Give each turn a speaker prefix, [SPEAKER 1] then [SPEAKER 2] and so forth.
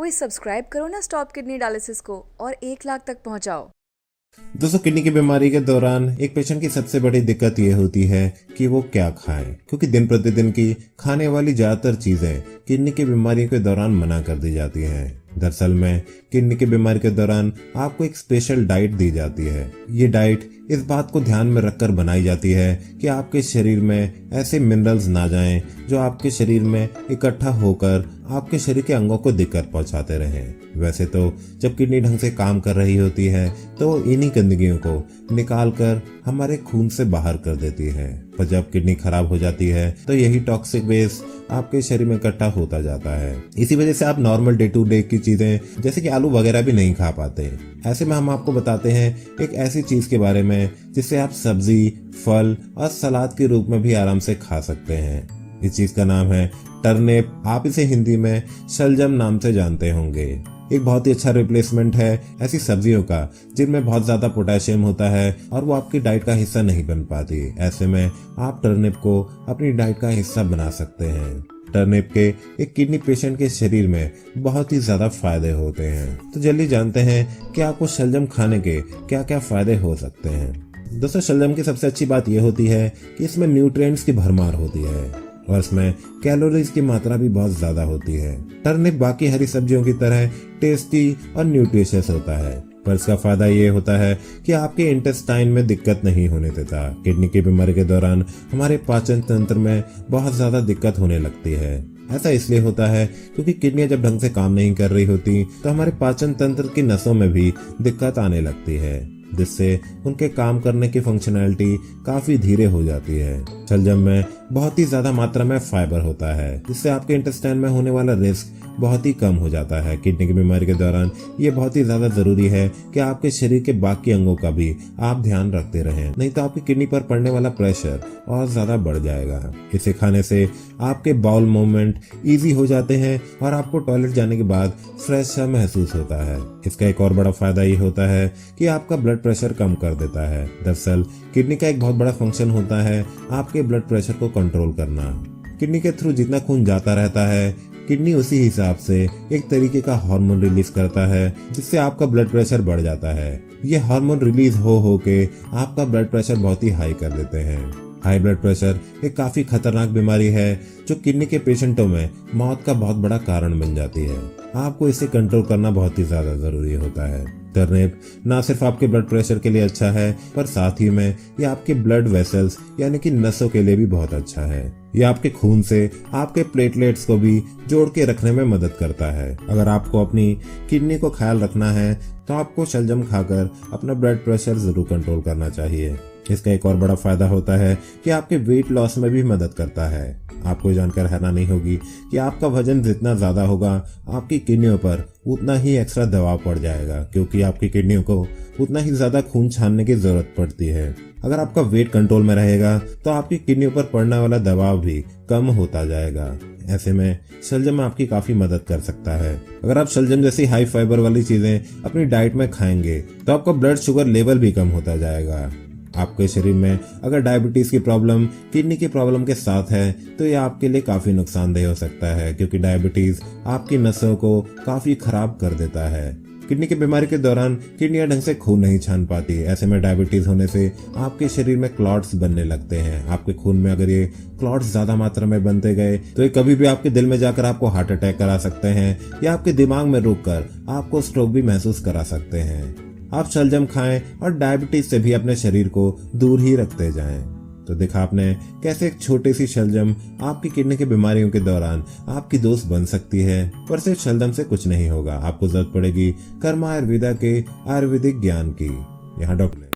[SPEAKER 1] ओए सब्सक्राइब करो ना स्टॉप किडनी डायलिसिस को और 1 लाख तक पहुंचाओ।
[SPEAKER 2] दोस्तों, किडनी की बीमारी के दौरान एक पेशेंट की सबसे बड़ी दिक्कत ये होती है कि वो क्या खाए, क्योंकि दिन प्रतिदिन की खाने वाली ज्यादातर चीजें किडनी की बीमारी के दौरान मना कर दी जाती हैं। दरअसल में किडनी की बीमारी के दौरान आपको एक स्पेशल डाइट दी जाती है। ये डाइट इस बात को ध्यान में रखकर बनाई जाती है कि आपके शरीर में ऐसे मिनरल्स ना जाएं जो आपके शरीर में इकट्ठा होकर आपके शरीर के अंगों को दिक्कत पहुंचाते रहें। वैसे तो जब किडनी ढंग से काम कर रही होती है तो इन्हीं गंदगियों को निकाल कर हमारे खून से बाहर कर देती है, पर जब किडनी खराब हो जाती है तो यही टॉक्सिक वेस्ट आपके शरीर में इकट्ठा होता जाता है। इसी वजह से आप नॉर्मल डे टू डे की चीजें जैसे कि आलू वगैरह भी नहीं खा पाते। ऐसे में हम आपको बताते हैं एक ऐसी चीज के बारे में जिसे आप सब्जी, फल और सलाद के रूप में भी आराम से खा सकते हैं। इस चीज का नाम है टर्निप। आप इसे हिंदी में शलजम नाम से जानते होंगे। एक बहुत ही अच्छा रिप्लेसमेंट है ऐसी सब्जियों का जिनमें बहुत ज्यादा पोटेशियम होता है और वो आपकी डाइट का हिस्सा नहीं बन पाती। ऐसे में आप टर्निप को अपनी डाइट का हिस्सा बना सकते हैं। टर्निप के एक किडनी पेशेंट के शरीर में बहुत ही ज्यादा फायदे होते हैं। तो जल्दी जानते हैं कि आपको शलजम खाने के क्या क्या फायदे हो सकते हैं। दोस्तों, शलजम की सबसे अच्छी बात यह होती है कि इसमें न्यूट्रिएंट्स की भरमार होती है और इसमें कैलोरीज की मात्रा भी बहुत ज्यादा होती है। टर्निप बाकी हरी सब्जियों की तरह टेस्टी और न्यूट्रिशियस होता है, पर इसका फायदा ये होता है कि आपके इंटेस्टाइन में दिक्कत नहीं होने देता। किडनी की बीमारी के दौरान हमारे पाचन तंत्र में बहुत ज्यादा दिक्कत होने लगती है। ऐसा इसलिए होता है क्योंकि किडनियां जब ढंग से काम नहीं कर रही होती तो हमारे पाचन तंत्र की नसों में भी दिक्कत आने लगती है, जिससे उनके काम करने की फंक्शनैलिटी काफी धीरे हो जाती है। शलजम में बहुत ही ज्यादा मात्रा में फाइबर होता है, जिससे आपके इंटेस्टाइन में होने वाला रिस्क बहुत ही कम हो जाता है। किडनी की बीमारी के दौरान ये बहुत ही ज्यादा जरूरी है कि आपके शरीर के बाकी अंगों का भी आप ध्यान रखते रहें, नहीं तो आपकी किडनी पर पड़ने वाला प्रेशर और ज्यादा बढ़ जाएगा। इसे खाने से आपके बाउल मूवमेंट इजी हो जाते हैं और आपको टॉयलेट जाने के बाद फ्रेश सा महसूस होता है। इसका एक और बड़ा फायदा ये होता है कि आपका ब्लड प्रेशर कम कर देता है। दरअसल किडनी का एक बहुत बड़ा फंक्शन होता है आपके ब्लड प्रेशर को कंट्रोल करना। किडनी के थ्रू जितना खून जाता रहता है, किडनी उसी हिसाब से एक तरीके का हार्मोन रिलीज करता है, जिससे आपका ब्लड प्रेशर बढ़ जाता है। ये हार्मोन रिलीज हो के आपका ब्लड प्रेशर बहुत ही हाई कर देते हैं। हाई ब्लड प्रेशर एक काफी खतरनाक बीमारी है जो किडनी के पेशेंटों में मौत का बहुत बड़ा कारण बन जाती है। आपको इसे कंट्रोल करना बहुत ही ज्यादा जरूरी होता है। टर्निप ना सिर्फ आपके ब्लड प्रेशर के लिए अच्छा है, पर साथ ही में ये आपके ब्लड वेसल्स यानी कि नसों के लिए भी बहुत अच्छा है। ये आपके खून से आपके प्लेटलेट्स को भी जोड़ के रखने में मदद करता है। अगर आपको अपनी किडनी को ख्याल रखना है तो आपको शलजम खाकर अपना ब्लड प्रेशर जरूर कंट्रोल करना चाहिए। इसका एक और बड़ा फायदा होता है कि आपके वेट लॉस में भी मदद करता है। आपको जानकर हैरानी होगी कि आपका वजन जितना ज्यादा होगा आपकी किडनियों पर उतना ही एक्स्ट्रा दबाव पड़ जाएगा, क्योंकि आपकी किडनियों को उतना ही ज्यादा खून छानने की जरूरत पड़ती है। अगर आपका वेट कंट्रोल में रहेगा तो आपकी किडनियों पर पड़ने वाला दबाव भी कम होता जाएगा। ऐसे में शलजम आपकी काफी मदद कर सकता है। अगर आप शलजम जैसी हाई फाइबर वाली चीजें अपनी डाइट में खाएंगे तो आपका ब्लड शुगर लेवल भी कम होता जाएगा। आपके शरीर में अगर डायबिटीज की प्रॉब्लम किडनी की प्रॉब्लम के साथ है तो ये आपके लिए काफी नुकसानदेह हो सकता है, क्योंकि डायबिटीज आपकी नसों को काफी खराब कर देता है। किडनी की बीमारी के दौरान किडनियां ढंग से खून नहीं छान पाती। ऐसे में डायबिटीज होने से आपके शरीर में क्लॉट्स बनने लगते हैं। आपके खून में अगर ये क्लॉट्स ज्यादा मात्रा में बनते गए तो ये कभी भी आपके दिल में जाकर आपको हार्ट अटैक करा सकते हैं या आपके दिमाग में रुककर आपको स्ट्रोक भी महसूस करा सकते हैं। आप शलजम खाएं और डायबिटीज से भी अपने शरीर को दूर ही रखते जाएं। तो देखा आपने कैसे एक छोटी सी शलजम आपकी किडनी की बीमारियों के दौरान आपकी दोस्त बन सकती है। पर सिर्फ शलजम से कुछ नहीं होगा, आपको जरूरत पड़ेगी कर्मा आयुर्वेदा के आयुर्वेदिक ज्ञान की। यहाँ डॉक्टर